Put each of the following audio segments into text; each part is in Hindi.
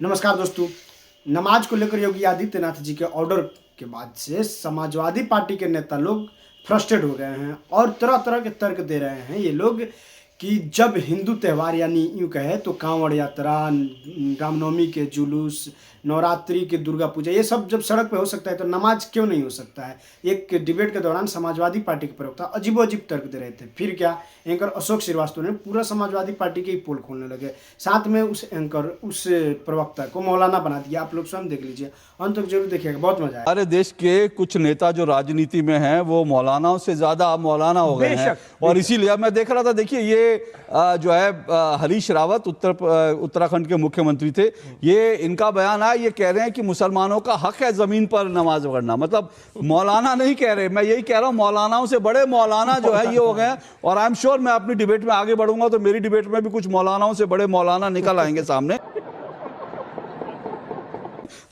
नमस्कार दोस्तों। नमाज को लेकर योगी आदित्यनाथ जी के ऑर्डर के बाद से समाजवादी पार्टी के नेता लोग फ्रस्ट्रेट हो गए हैं और तरह तरह के तर्क दे रहे हैं ये लोग कि जब हिंदू त्यौहार यानी यूँ कहे तो कांवड़ यात्रा, रामनवमी के जुलूस, नवरात्रि के दुर्गा पूजा, ये सब जब सड़क पे हो सकता है तो नमाज क्यों नहीं हो सकता है। एक डिबेट के दौरान समाजवादी पार्टी के प्रवक्ता अजीबो अजीब तर्क दे रहे थे। फिर क्या, एंकर अशोक श्रीवास्तव ने पूरा समाजवादी पार्टी के ही पोल खोलने लगे। साथ में उस एंकर, उस प्रवक्ता को मौलाना बना दिया। आप लोग स्वयं देख लीजिए, अंत तक जरूर देखिएगा, बहुत मजा आएगा। हमारे देश के कुछ नेता जो राजनीति में हैं वो मौलानाओं से ज्यादा मौलाना हो गए हैं और इसीलिए मैं देख रहा था, देखिए ये जो है हरीश रावत उत्तराखंड के मुख्यमंत्री थे, ये इनका बयान है, ये कह रहे हैं कि मुसलमानों का हक है जमीन पर नमाज पढ़ना। मतलब मौलाना नहीं कह रहे, मैं यही कह रहा हूं मौलानाओं से बड़े मौलाना जो है ये हो गए। और आई एम श्योर मैं अपनी डिबेट में आगे बढ़ूंगा तो मेरी डिबेट में भी कुछ मौलानाओं से बड़े मौलाना निकल आएंगे सामने।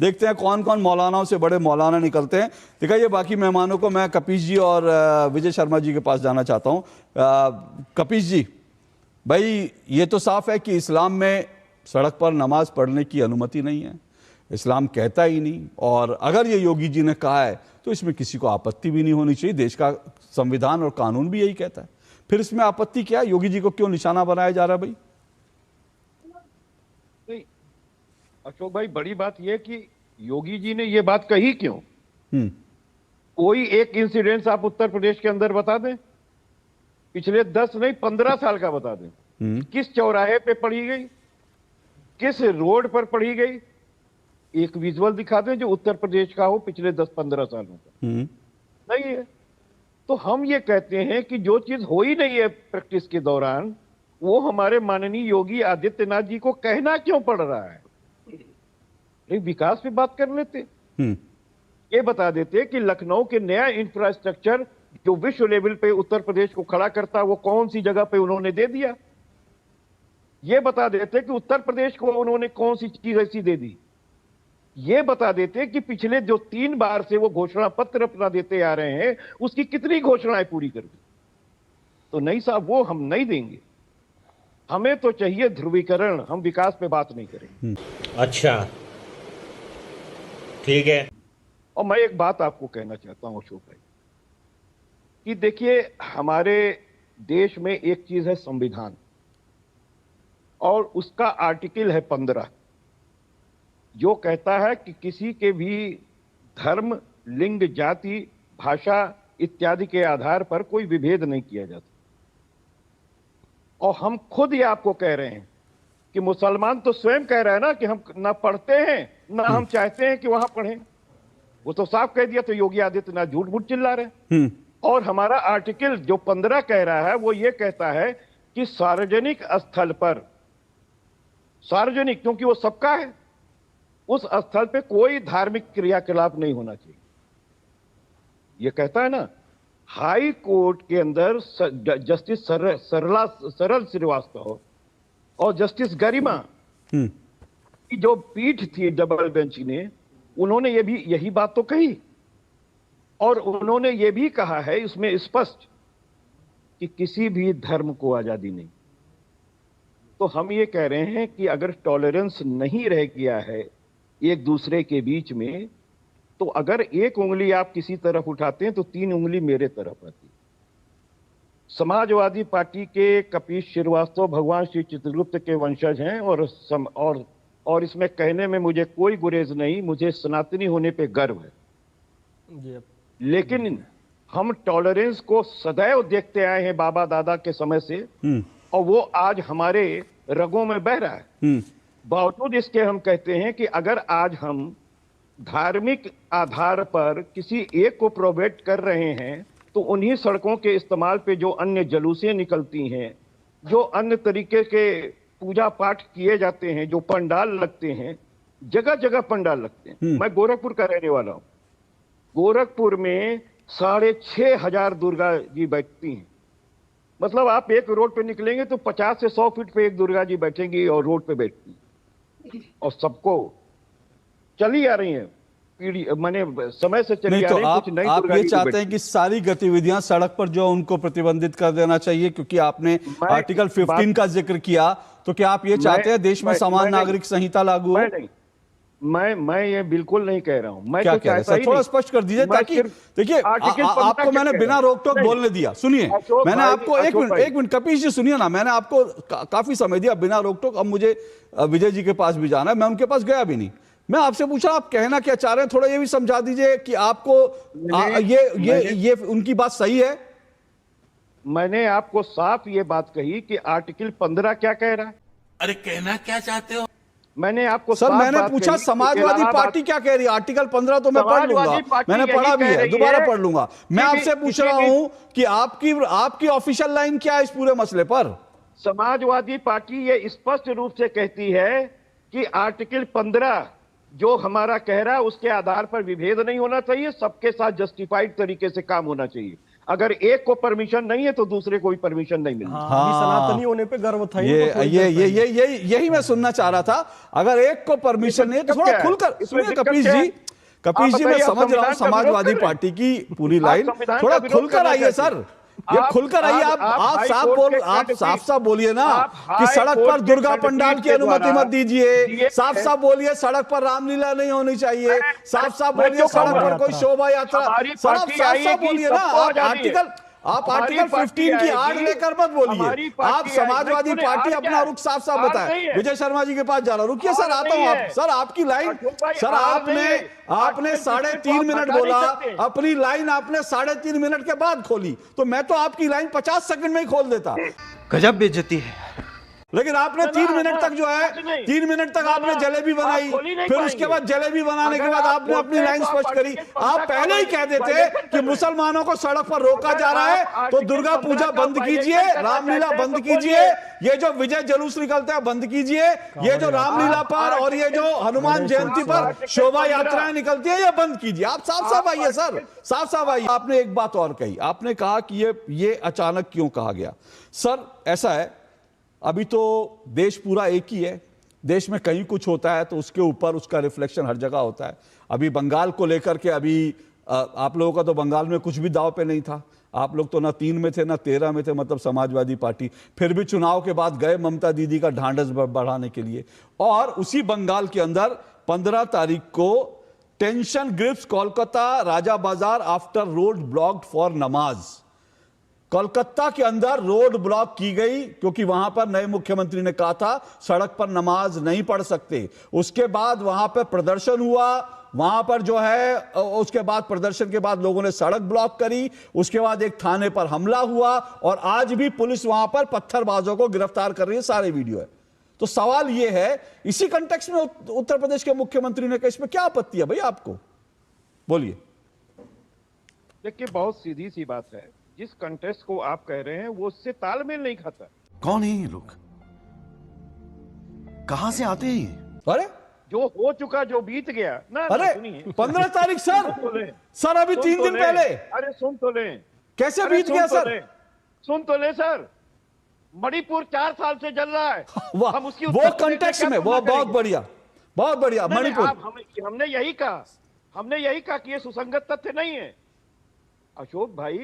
देखते हैं कौन कौन मौलानाओं से बड़े मौलाना निकलते हैं। दिखाइए बाकी मेहमानों को। मैं कपीश जी और विजय शर्मा जी के पास जाना चाहता हूं। कपीश जी, भाई ये तो साफ है कि इस्लाम में सड़क पर नमाज पढ़ने की अनुमति नहीं है, इस्लाम कहता ही नहीं। और अगर ये योगी जी ने कहा है तो इसमें किसी को आपत्ति भी नहीं होनी चाहिए, देश का संविधान और कानून भी यही कहता है। फिर इसमें आपत्ति क्या है? योगी जी को क्यों निशाना बनाया जा रहा है भाई? अशोक भाई, बड़ी बात यह कि योगी जी ने यह बात कही क्यों। कोई एक इंसिडेंस आप उत्तर प्रदेश के अंदर बता दें, पिछले 10 नहीं 15 साल का बता दें। किस चौराहे पे पढ़ी गई, किस रोड पर पढ़ी गई, एक विजुअल दिखा दें जो उत्तर प्रदेश का हो पिछले 10-15 सालों का। नहीं है। तो हम ये कहते हैं कि जो चीज हो ही नहीं है प्रैक्टिस के दौरान, वो हमारे माननीय योगी आदित्यनाथ जी को कहना क्यों पड़ रहा है। विकास पे बात कर लेते, ये बता देते कि लखनऊ के नया इंफ्रास्ट्रक्चर जो विश्व लेवल पे उत्तर प्रदेश को खड़ा करता है वो कौन सी जगह पे उन्होंने दे दिया। ये बता देते कि उत्तर प्रदेश को उन्होंने कौन सी चीज ऐसी दे दी। ये बता देते कि पिछले जो 3 बार से वो घोषणा पत्र अपना देते आ रहे हैं उसकी कितनी घोषणाएं पूरी कर दी। तो नहीं साहब, वो हम नहीं देंगे। हमें तो चाहिए ध्रुवीकरण, हम विकास पे बात नहीं करेंगे। अच्छा, ठीक है। और मैं एक बात आपको कहना चाहता हूं अशोक भाई, कि देखिए हमारे देश में एक चीज है संविधान, और उसका आर्टिकल है 15, जो कहता है कि किसी के भी धर्म, लिंग, जाति, भाषा इत्यादि के आधार पर कोई विभेद नहीं किया जाता। और हम खुद ये आपको कह रहे हैं कि मुसलमान तो स्वयं कह रहा है ना कि हम ना पढ़ते हैं ना हम चाहते हैं कि वहां पढ़ें। वो तो साफ कह दिया। तो योगी आदित्यनाथ झूठ मूठ चिल्ला रहे हैं। और हमारा आर्टिकल जो 15 कह रहा है वो ये कहता है कि सार्वजनिक स्थल पर, सार्वजनिक क्योंकि वो सबका है, उस स्थल पे कोई धार्मिक क्रियाकलाप नहीं होना चाहिए। ये कहता है ना। हाई कोर्ट के अंदर जस्टिस सरल श्रीवास्तव और जस्टिस गरिमा की जो पीठ थी डबल बेंच ने, उन्होंने ये भी यही बात तो कही। और उन्होंने ये भी कहा है इसमें स्पष्ट कि किसी भी धर्म को आजादी नहीं। तो हम ये कह रहे हैं कि अगर टॉलरेंस नहीं रह गया है एक दूसरे के बीच में, तो अगर एक उंगली आप किसी तरफ उठाते हैं तो 3 उंगली मेरे तरफ आती है। समाजवादी पार्टी के कपीश श्रीवास्तव भगवान श्री चित्रगुप्त के वंशज हैं और इसमें कहने में मुझे कोई गुरेज नहीं, मुझे सनातनी होने पे गर्व है। लेकिन हम टॉलरेंस को सदैव देखते आए हैं बाबा दादा के समय से, और वो आज हमारे रगों में बह रहा है। बावजूद इसके हम कहते हैं कि अगर आज हम धार्मिक आधार पर किसी एक को प्रोवेट कर रहे हैं तो उन्हीं सड़कों के इस्तेमाल पे जो अन्य जलूसें निकलती हैं, जो अन्य तरीके के पूजा पाठ किए जाते हैं, जो पंडाल लगते हैं, जगह जगह पंडाल लगते हैं। मैं गोरखपुर का रहने वाला हूं। गोरखपुर में 6,500 दुर्गा जी बैठती हैं। मतलब आप एक रोड पे निकलेंगे तो 50 से 100 फीट पे एक दुर्गा जी बैठेंगी और रोड पे बैठती हैं, और सबको चली आ रही हैं। पीढ़ी माने समय से चली नहीं आ तो रही कुछ नई आप दुर्गा ये की चाहते हैं कि सारी गतिविधियां सड़क पर जो उनको प्रतिबंधित कर देना चाहिए, क्योंकि आपने मैं आर्टिकल किस बात 15 का जिक्र किया, तो क्या आप ये चाहते हैं देश में समान मैं नहीं, नागरिक संहिता लागू हो? मैं नहीं, मैं ये बिल्कुल नहीं कह रहा हूं। मैं क्या तो कह रहे हैं चाहता सर, ही थोड़ा नहीं। स्पष्ट कर दीजिए, मैं ताकि सिर्फ देखिए आर्टिकल 15 आपको क्या मैंने कह बिना रहा रोक टोक हूं? बोलने दिया। सुनिए, अशोक मैंने भाई, आपको अशोक भाई। एक मिनट कपीश जी सुनिए ना, मैंने आपको काफी समय दिया बिना रोक टोक। अब मुझे विजय जी के पास भी जाना है, मैं उनके पास गया भी नहीं। मैं आपसे पूछा आप कहना क्या चाह रहे हैं, थोड़ा ये भी समझा दीजिए कि आपको ये उनकी बात सही है? मैंने आपको साफ ये बात कही कि आर्टिकल 15 क्या कह रहा है। अरे कहना क्या चाहते हो? मैंने आपको सर साफ मैंने बात पूछा कही कि समाजवादी इलाहाबाद- पार्टी क्या कह रही है। आर्टिकल 15 तो मैं पढ़ लूंगा, समाजवादी पार्टी मैंने यही पढ़ा भी कह है, रही दोबारा है पढ़ लूंगा। मैं कि आपसे पूछ रहा हूं कि आपकी ऑफिशियल लाइन क्या है इस पूरे मसले पर? समाजवादी पार्टी ये स्पष्ट रूप से कहती है कि आर्टिकल 15 जो हमारा कह रहा है उसके आधार पर विभेद नहीं होना चाहिए, सबके साथ जस्टिफाइड तरीके से काम होना चाहिए। अगर एक को परमिशन नहीं है तो दूसरे को भी परमिशन नहीं मिलती। हाँ, अभी सनातनी होने पे गर्व था ये इनको थोड़ी देर पहले। यही मैं सुनना चाह रहा था। अगर एक को परमिशन नहीं है तो इसमें थोड़ा दिक्कत खुलकर क्या है? इसमें सुनिए दिक्कत कपीश क्या जी। है? कपीश आप जी मैं बताइए, आप समझ रहा हूं संविधान का विरोध समाजवादी कर रहे हैं? पार्टी की पूरी आप लाइन, संविधान थोड़ा का विरोध खुलकर करना आइए चाहते सर, हैं? ये आप- खुलकर आइए। आप आप हाई साफ कोर्ट बोल के आप खंडपीठ- साफ साफ बोलिए ना आप कि हाई सड़क कोर्ट पर के दुर्गा खंडपीठ पंडाल की के अनुमति द्वारा मत दीजिए। दिए साफ गए- साफ बोलिए सड़क पर रामलीला नहीं होनी चाहिए। साफ साफ मैं बोलिए क्यों सड़क कहूंगा? पर कोई शोभा यात्रा। हमारी साफ पार्टी साफ आई है कि बोलिए ना। सबको आप आजादी है। हमारी आर्टिकल पार्टी 15 की आड़ आएगी, लेकर मत बोलिए। हमारी पार्टी आप समाजवादी आएगी। पार्टी आड़ अपना क्या है? रुख साफ साफ आड़ बताएं। नहीं है। विजय शर्मा जी के पास जा रहा हूं, रुकिए सर, आड़ आता हूं। नहीं आप है। सर आपकी लाइन, अशोक भाई, सर आड़ नहीं है। आपने आर्टिकल 3.5 मिनट हटा नहीं बोला, सकते। अपनी लाइन आपने 3.5 मिनट के बाद खोली, तो मैं तो आपकी लाइन 50 सेकंड में ही खोल देता। गजब बेइज्जती है। लेकिन आपने 3 मिनट तक जो है, 3 मिनट तक आपने जलेबी बनाई, फिर उसके बाद जलेबी बनाने के बाद आपने अपनी लाइन स्पष्ट करी। आप पहले ही कह देते कि मुसलमानों को सड़क पर रोका जा रहा है तो दुर्गा पूजा बंद कीजिए, रामलीला बंद कीजिए, ये जो विजय जुलूस निकलते हैं बंद कीजिए, ये जो रामलीला पर और ये जो हनुमान जयंती पर शोभा यात्राएं निकलती है ये बंद कीजिए। आप साफ साफ आइए सर, साफ साफ आइए। आपने एक बात और कही, आपने कहा कि ये अचानक क्यों कहा गया। सर ऐसा है, अभी तो देश पूरा एक ही है, देश में कहीं कुछ होता है तो उसके ऊपर उसका रिफ्लेक्शन हर जगह होता है। अभी बंगाल को लेकर के अभी आप लोगों का तो बंगाल में कुछ भी दांव पे नहीं था। आप लोग तो ना 3 में थे ना 13 में थे, मतलब समाजवादी पार्टी, फिर भी चुनाव के बाद गए ममता दीदी का ढांढस बढ़ाने के लिए। और उसी बंगाल के अंदर 15 तारीख को टेंशन ग्रिप्स कोलकाता राजा बाजार आफ्टर रोड ब्लॉक्ड फॉर नमाज। कोलकाता के अंदर रोड ब्लॉक की गई क्योंकि वहां पर नए मुख्यमंत्री ने कहा था सड़क पर नमाज नहीं पढ़ सकते। उसके बाद वहां पर प्रदर्शन हुआ, वहां पर जो है उसके बाद प्रदर्शन के बाद लोगों ने सड़क ब्लॉक करी, उसके बाद एक थाने पर हमला हुआ और आज भी पुलिस वहां पर पत्थरबाजों को गिरफ्तार कर रही है, सारे वीडियो है। तो सवाल यह है, इसी कंटेक्स्ट में उत्तर प्रदेश के मुख्यमंत्री ने कहा, इसमें क्या आपत्ति है भाई आपको, बोलिए। देखिए बहुत सीधी सी बात है, जिस कंटेस्ट को आप कह रहे हैं वो उससे तालमेल नहीं खाता। कौन है ये लोग? कहां से आते हैं ये? अरे जो हो चुका, जो बीत गया ना, अरे सुनिए। 15 तारीख सर, सर अभी 3 दिन पहले, अरे सुन तो लें, कैसे अरे बीत गया सर? सुन तो ले सर, मणिपुर 4 साल से जल रहा है। वाह, हम उसकी वो कंटेक्स्ट में, वो बहुत बढ़िया, बहुत बढ़िया। मणिपुर हमने यही कहा कि ये सुसंगत तथ्य नहीं है। अशोक भाई,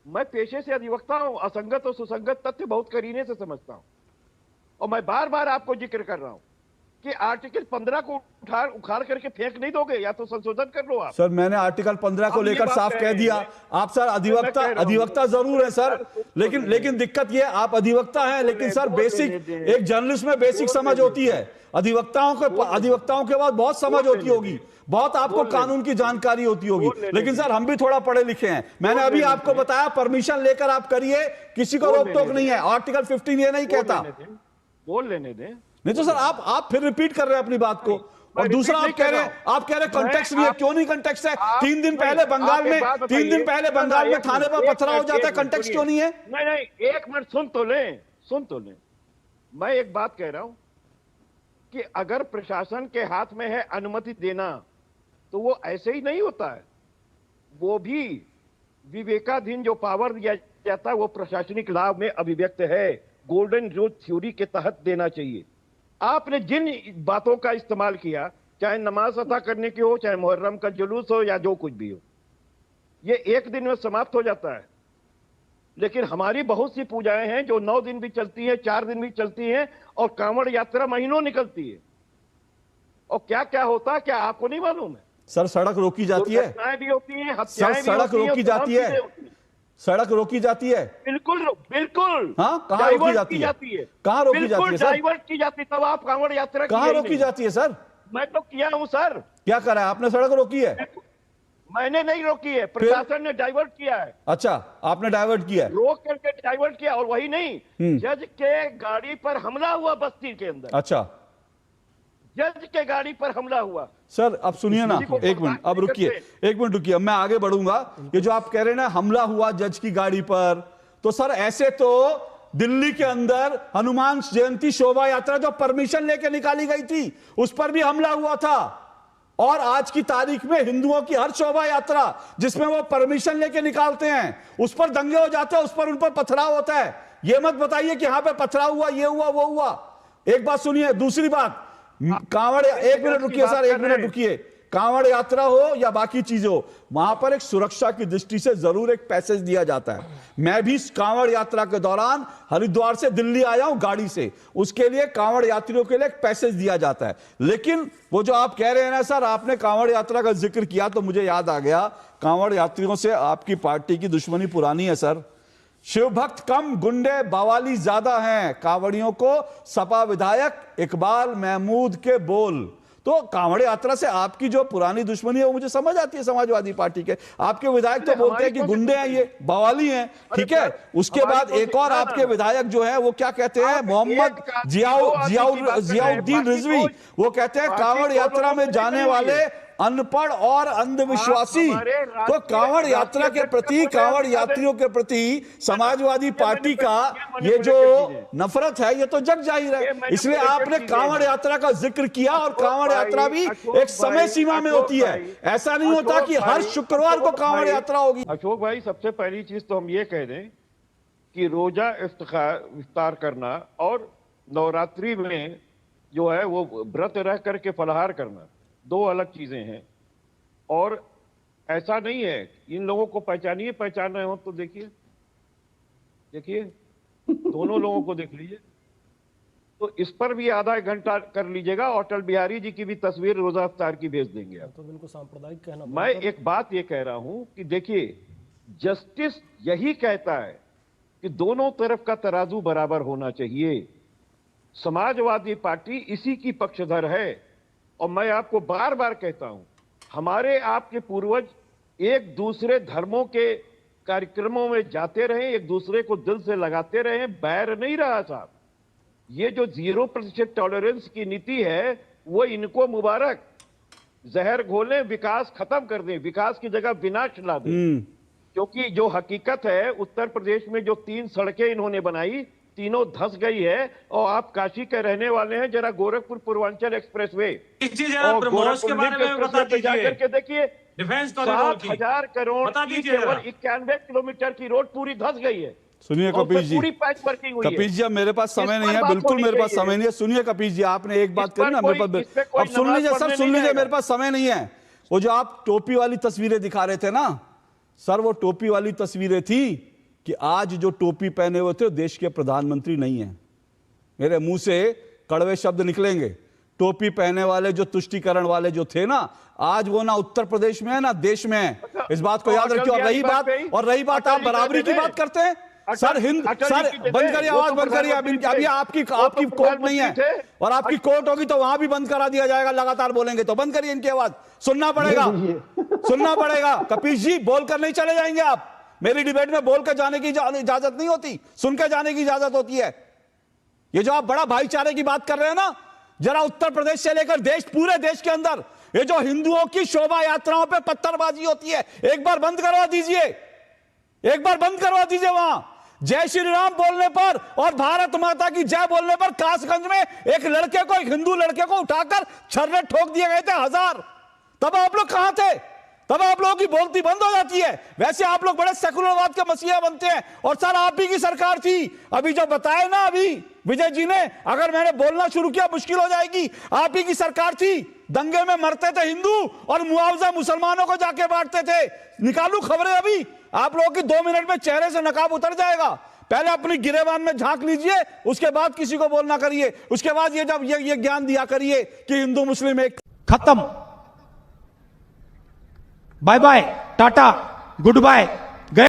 मैं पेशे से अधिवक्ता हूं, असंगत और सुसंगत तथ्य बहुत करीने से समझता हूं, और मैं बार बार आपको जिक्र कर रहा हूं कि आर्टिकल 15 को उखाड़ करके फेंक नहीं दोगे, या तो संशोधन कर लो आप। सर मैंने आर्टिकल 15 को हम ये लेकर बात साफ कह कह रहे दिया। हैं। आप सर अधिवक्ता जरूर है सर, लेकिन दिक्कत ये, आप अधिवक्ता हैं लेकिन सर बेसिक, एक जर्नलिस्ट में बेसिक समझ होती है। अधिवक्ताओं के बाद बहुत समझ होती होगी, बहुत आपको कानून की जानकारी होती होगी, लेकिन सर हम भी थोड़ा पढ़े लिखे हैं। मैंने अभी आपको बताया परमिशन लेकर आप करिए, किसी को रोक टोक नहीं है। आर्टिकल 15 ये नहीं कहता। बोल लेने दें। नहीं तो सर आप फिर रिपीट कर रहे हैं अपनी बात को। और दूसरा आप कह रहे हैं कंटेक्स्ट नहीं है। क्यों नहीं कंटेक्स्ट है? 3 दिन पहले बंगाल में, 3 दिन पहले बंगाल में थाने पर पथराव हो जाता है, कंटेक्स्ट क्यों नहीं है? नहीं, एक मिनट सुन तो लें। मैं एक बात कह रहा हूं कि अगर प्रशासन के हाथ में है अनुमति देना, तो वो ऐसे ही नहीं होता है। वो भी विवेकाधीन जो पावर दिया जाता है वो प्रशासनिक लाभ में अभिव्यक्त है, गोल्डन रूल थ्योरी के तहत देना चाहिए। आपने जिन बातों का इस्तेमाल किया चाहे नमाज अदा करने की हो, चाहे मुहर्रम का जुलूस हो, या जो कुछ भी हो, ये एक दिन में समाप्त हो जाता है। लेकिन हमारी बहुत सी पूजाएं हैं जो 9 दिन भी चलती हैं, 4 दिन भी चलती हैं, और कांवड़ यात्रा महीनों निकलती है। और क्या क्या होता है, क्या आपको नहीं मालूम है? सर सड़क रोकी जाती है, दुर्घटनाएं भी होती हैं, सर हत्याएं भी सड़क होती हैं, रोकी जाती तमाम है, चीजें होती हैं। सड़क रोकी जाती है। बिल्कुल बिल्कुल। हाँ, कहाँ रोकी डाइवर्ट जाती है? कहाँ रोकी बिल्कुल जाती है सर? डाइवर्ट की जाती, तब आप कांवड़ यात्रा कहाँ किए ही रोकी नहीं। जाती है सर? मैं तो किया हूं सर। क्या करा है आपने? सड़क रोकी है? मैंने नहीं रोकी है, प्रशासन ने डाइवर्ट किया है। अच्छा, आपने डाइवर्ट किया है। रोक करके डाइवर्ट किया। और वही नहीं, हम्म। जज के गाड़ी पर हमला हुआ बस्ती के अंदर। अच्छा जज के गाड़ी पर हमला हुआ। सर, अब सुनिए ना, किसी को एक मिनट, अब रुकिए, एक मिनट रुकिए, मैं आगे बढ़ूंगा। ये जो आप कह रहे हैं ना, हमला हुआ जज की गाड़ी पर, तो सर ऐसे तो दिल्ली के अंदर हनुमान जयंती शोभा यात्रा जो परमिशन लेके निकाली गई थी, उस पर भी हमला हुआ था। और आज की तारीख में हिंदुओं की हर शोभा यात्रा जिसमें वो परमिशन लेके निकालते हैं, उस पर दंगे हो जाते हैं, उस पर उन पर पथराव होता है। ये मत बताइए कि यहां पे पथराव हुआ, ये हुआ, वो हुआ। एक बात सुनिए, दूसरी बात, कांवड़, एक मिनट रुकिए सर, एक मिनट रुकिए। कांवड़ यात्रा हो या बाकी चीजें हो, वहां पर एक सुरक्षा की दृष्टि से जरूर एक पैसेज दिया जाता है। मैं भी कांवड़ यात्रा के दौरान हरिद्वार से दिल्ली आया हूं गाड़ी से, उसके लिए कांवड़ यात्रियों के लिए एक पैसेज दिया जाता है। लेकिन वो जो आप कह रहे हैं ना सर, आपने कांवड़ यात्रा का जिक्र किया तो मुझे याद आ गया, कांवड़ यात्रियों से आपकी पार्टी की दुश्मनी पुरानी है सर। शिव भक्त कम, गुंडे बवाली ज्यादा हैं, कांवड़ियों को सपा विधायक इकबाल महमूद के बोल। तो कांवड़ यात्रा से आपकी जो पुरानी दुश्मनी है वो मुझे समझ आती है। समाजवादी पार्टी के आपके विधायक तो बोलते हैं कि गुंडे हैं, ये बवाली हैं, ठीक है। उसके बाद एक और आपके विधायक जो है वो क्या कहते हैं, मोहम्मद जियाउद्दीन रिजवी, वो कहते हैं कांवड़ यात्रा में जाने वाले अनपढ़ और अंधविश्वासी। तो कांवड़ यात्रा के प्रति, कांवड़ यात्रियों के प्रति समाजवादी पार्टी का ये जो नफरत है, ये तो जग जाहिर है। इसलिए आपने कांवड़ यात्रा का जिक्र किया, और कांवड़ यात्रा भी एक समय सीमा में होती है। ऐसा नहीं होता कि हर शुक्रवार को कांवड़ यात्रा होगी। अशोक भाई, सबसे पहली चीज तो हम ये कह दें कि रोजा इफ्तार करना और नवरात्रि में जो है वो व्रत रह करके फलाहार करना, 2 अलग चीजें हैं। और ऐसा नहीं है, इन लोगों को पहचानिए, पहचानना हो तो देखिए दोनों लोगों को देख लीजिए। तो इस पर भी आधा एक घंटा कर लीजिएगा। अटल बिहारी जी की भी तस्वीर रोजा इफ्तार की भेज देंगे आप। तो बिल्कुल सांप्रदायिक कहना। मैं एक बात ये कह रहा हूं कि देखिए, जस्टिस यही कहता है कि दोनों तरफ का तराजू बराबर होना चाहिए। समाजवादी पार्टी इसी की पक्षधर है। और मैं आपको बार बार कहता हूं, हमारे आपके पूर्वज एक दूसरे धर्मों के कार्यक्रमों में जाते रहे, एक दूसरे को दिल से लगाते रहे, बैर नहीं रहा साहब। ये जो 0% टॉलरेंस की नीति है, वो इनको मुबारक। जहर घोलें, विकास खत्म कर दें, विकास की जगह विनाश ला दें। क्योंकि जो हकीकत है, उत्तर प्रदेश में जो 3 सड़कें इन्होंने बनाई, तीनों धंस गई है। और आप काशी के रहने वाले हैं, जरा गोरखपुर पूर्वांचल एक्सप्रेसवे और ब्रह्मोस के बारे में बता दीजिए। के देखिए, डिफेंस कॉरिडोर की 7,000 करोड़ बता की दीजिए। केवल 91 किलोमीटर की रोड पूरी धंस गई है। सुनिए कपीश जी, पूरी पैच वर्किंग हुई है। कपीश जी, अब मेरे पास समय इस नहीं पर है, बात बिल्कुल होनी मेरे पास चाहिए। समय नहीं है। सुनिए कपीश जी, आपने एक बात इस पर करी ना मेरे कोई- इस पे पास, कोई अब सुन नमाज लीजिए सर, पढ़ने सुन नहीं लीजिए, जाएगा। मेरे पास समय नहीं है। वो जो आप टोपी वाली तस्वीरें दिखा रहे थे ना सर, वो टोपी वाली तस्वीरें थी कि आज जो टोपी पहने हुए थे देश के प्रधानमंत्री नहीं है। मेरे मुंह से कड़वे शब्द निकलेंगे। टोपी पहने वाले जो तुष्टीकरण वाले जो थे ना, आज वो ना उत्तर प्रदेश में है ना देश में है। इस बात को याद रखिए। और रही बात आप बराबरी की बात करते हैं सर, सर बंद करिए, आवाज बंद करिए। अभी आपकी कोर्ट नहीं है, और आपकी कोर्ट होगी तो वहां भी बंद करा दिया जाएगा। लगातार बोलेंगे तो बंद करिए इनकी आवाज, सुनना पड़ेगा, सुनना पड़ेगा। कपीश जी, बोलकर नहीं चले जाएंगे आप। मेरी डिबेट में बोलकर जाने की इजाजत नहीं होती, सुनकर जाने की इजाजत होती है। ये जो आप बड़ा भाईचारे की बात कर रहे हैं ना, जरा उत्तर प्रदेश से लेकर पूरे देश के अंदर ये जो हिंदुओं की शोभा यात्राओं पे पत्थरबाजी होती है, एक बार बंद करवा दीजिए, एक बार बंद करवा दीजिए। वहां जय श्री राम बोलने पर और भारत माता की जय बोलने पर कासगंज में एक लड़के को, एक हिंदू लड़के को उठाकर छर्रे ठोक दिए गए थे 1000। तब आप लोग कहां थे? तब आप लोगों की बोलती बंद हो जाती है। वैसे आप लोग बड़े सेकुलरवाद के मसीहा बनते हैं, और सर आप ही की सरकार थी। अभी जो बताए ना, अभी विजय जी ने, अगर मैंने बोलना शुरू किया मुश्किल हो जाएगी। आप ही की सरकार थी, दंगे में मरते थे हिंदू और मुआवजा मुसलमानों को जाके बांटते थे। निकालू खबरें अभी, आप लोगों की 2 मिनट में चेहरे से नकाब उतर जाएगा। पहले अपनी गिरेबान में झांक लीजिए, उसके बाद किसी को बोलना करिए। उसके बाद ये जब ये ज्ञान दिया करिए कि हिंदू मुस्लिम एक। खत्म, bye bye, tata, good bye.